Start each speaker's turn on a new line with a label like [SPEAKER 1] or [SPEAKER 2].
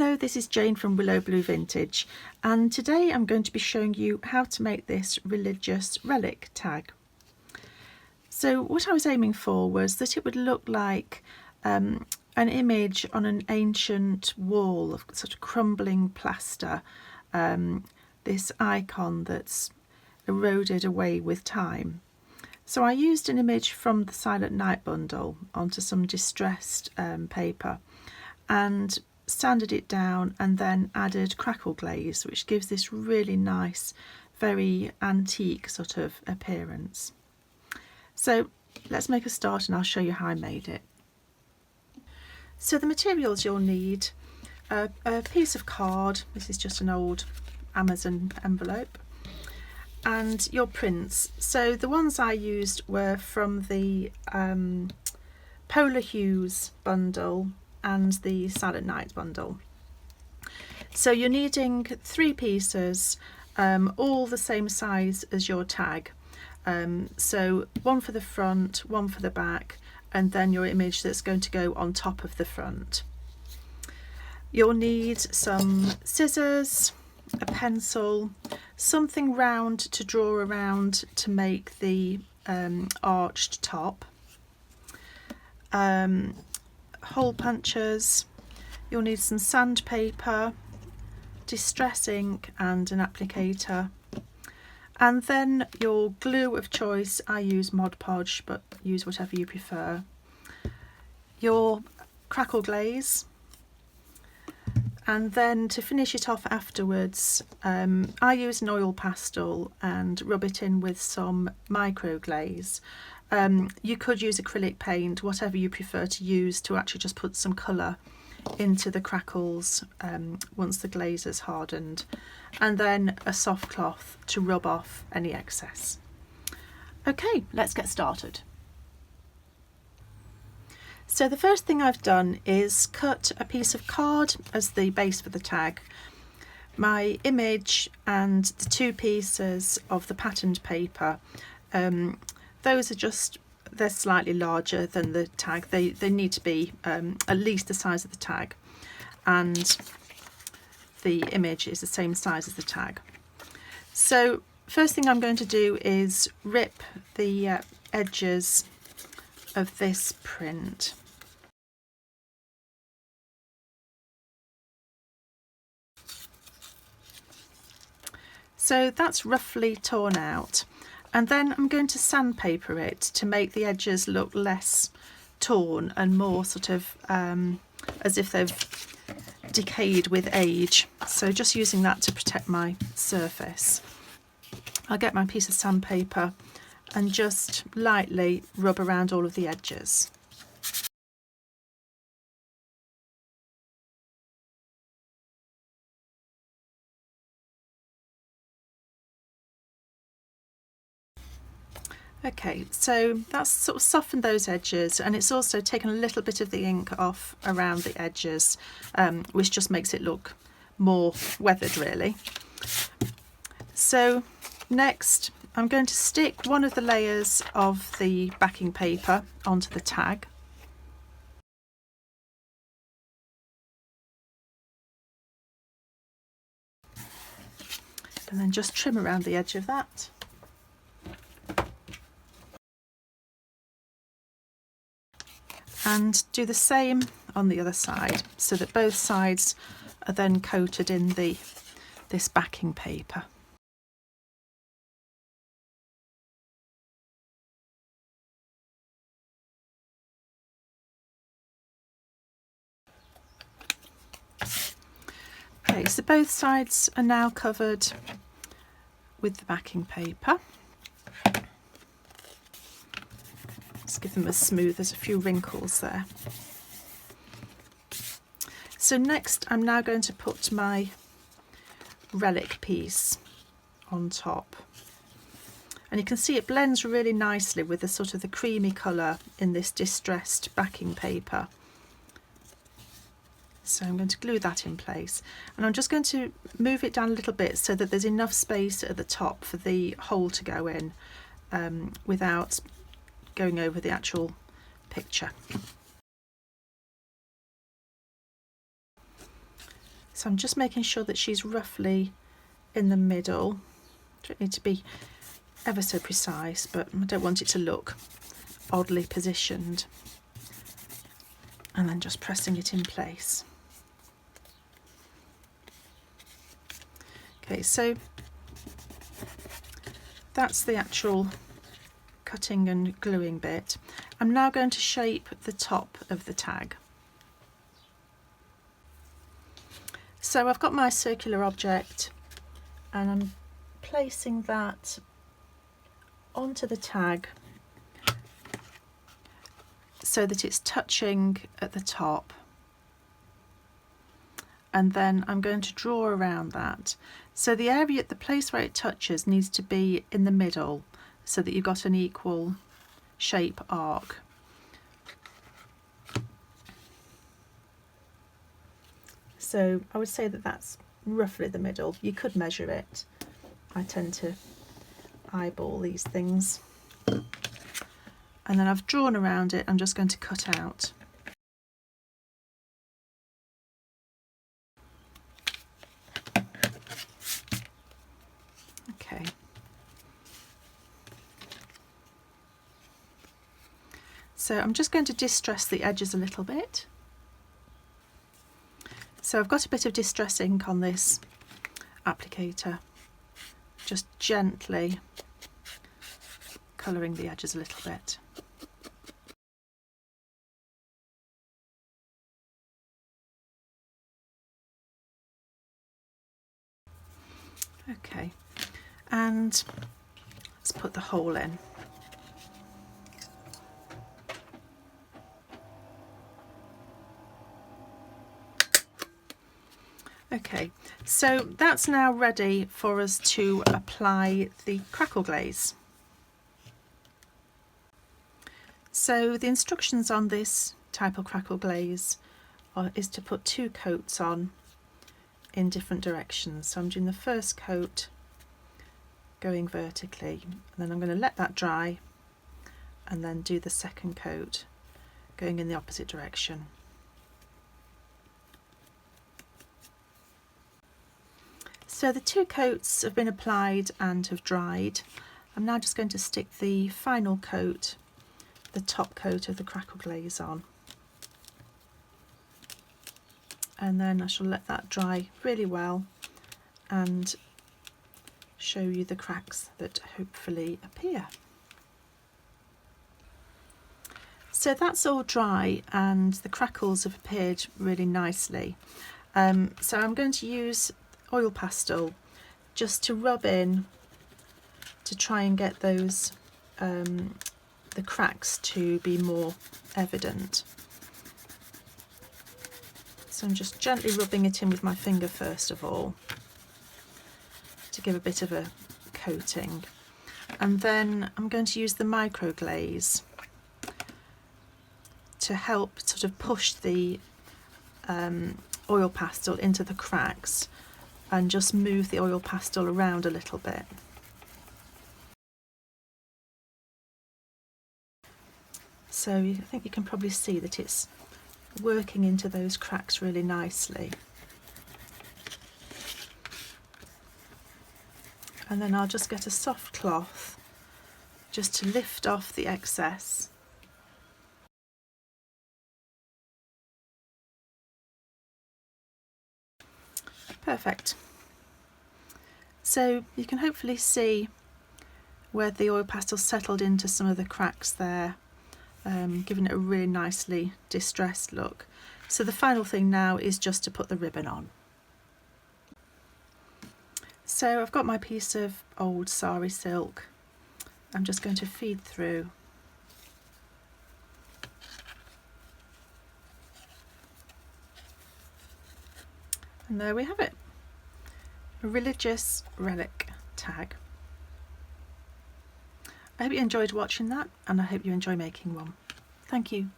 [SPEAKER 1] Hello, this is Jane from Willow Blue Vintage, and today I'm going to be showing you how to make this religious relic tag. So what I was aiming for was that it would look like an image on an ancient wall of sort of crumbling plaster, this icon that's eroded away with time. So I used an image from the Silent Night bundle onto some distressed paper and sanded it down, and then added crackle glaze, which gives this really nice, very antique sort of appearance. So let's make a start and I'll show you how I made it. So the materials you'll need: a piece of card, this is just an old Amazon envelope, and your prints. So the ones I used were from the Polar Hues bundle and the Silent Night bundle. So you're needing 3 pieces, all the same size as your tag. So one for the front, one for the back, and then your image that's going to go on top of the front. You'll need some scissors, a pencil, something round to draw around to make the arched top, hole punchers. You'll need some sandpaper, distress ink and an applicator, and then your glue of choice. I use Mod Podge, but use whatever you prefer. Your crackle glaze, and then to finish it off afterwards, I use an oil pastel and rub it in with some micro glaze. You could use acrylic paint, whatever you prefer to use, to actually just put some colour into the crackles once the glaze has hardened, and then a soft cloth to rub off any excess. Okay, let's get started. So the first thing I've done is cut a piece of card as the base for the tag, my image and the 2 pieces of the patterned paper. Those are just, they're slightly larger than the tag. They need to be at least the size of the tag, and the image is the same size as the tag. So first thing I'm going to do is rip the edges of this print. So that's roughly torn out. And then I'm going to sandpaper it to make the edges look less torn and more sort of as if they've decayed with age. So just using that to protect my surface. I'll get my piece of sandpaper and just lightly rub around all of the edges. Okay, so that's sort of softened those edges, and it's also taken a little bit of the ink off around the edges, which just makes it look more weathered really. So next I'm going to stick one of the layers of the backing paper onto the tag. And then just trim around the edge of that. And do the same on the other side, so that both sides are then coated in this backing paper. Okay, so both sides are now covered with the backing paper. Give them as smooth, as a few wrinkles there. So next I'm now going to put my relic piece on top, and you can see it blends really nicely with the sort of the creamy colour in this distressed backing paper. So I'm going to glue that in place, and I'm just going to move it down a little bit so that there's enough space at the top for the hole to go in without going over the actual picture. So I'm just making sure that she's roughly in the middle. Don't need to be ever so precise, but I don't want it to look oddly positioned. And then just pressing it in place. Okay, so that's the actual cutting and gluing bit. I'm now going to shape the top of the tag. So I've got my circular object and I'm placing that onto the tag so that it's touching at the top, and then I'm going to draw around that. So the area, the place where it touches needs to be in the middle so that you've got an equal shape arc. So I would say that that's roughly the middle. You could measure it. I tend to eyeball these things. And then I've drawn around it, I'm just going to cut out. Okay. So I'm just going to distress the edges a little bit. So I've got a bit of distress ink on this applicator, just gently colouring the edges a little bit. Okay, and let's put the hole in. Okay, so that's now ready for us to apply the crackle glaze. So the instructions on this type of crackle glaze is to put 2 coats on in different directions. So I'm doing the first coat going vertically, and then I'm going to let that dry and then do the second coat going in the opposite direction. So the 2 coats have been applied and have dried. I'm now just going to stick the final coat, the top coat of the crackle glaze on. And then I shall let that dry really well and show you the cracks that hopefully appear. So that's all dry and the crackles have appeared really nicely. So I'm going to use oil pastel just to rub in to try and get those the cracks to be more evident. So I'm just gently rubbing it in with my finger first of all to give a bit of a coating, and then I'm going to use the micro glaze to help sort of push the oil pastel into the cracks and just move the oil pastel around a little bit. So I think you can probably see that it's working into those cracks really nicely. And then I'll just get a soft cloth just to lift off the excess. Perfect. So you can hopefully see where the oil pastel settled into some of the cracks there, giving it a really nicely distressed look. So the final thing now is just to put the ribbon on. So I've got my piece of old sari silk. I'm just going to feed through. And there we have it, a religious relic tag. I hope you enjoyed watching that, and I hope you enjoy making one. Thank you.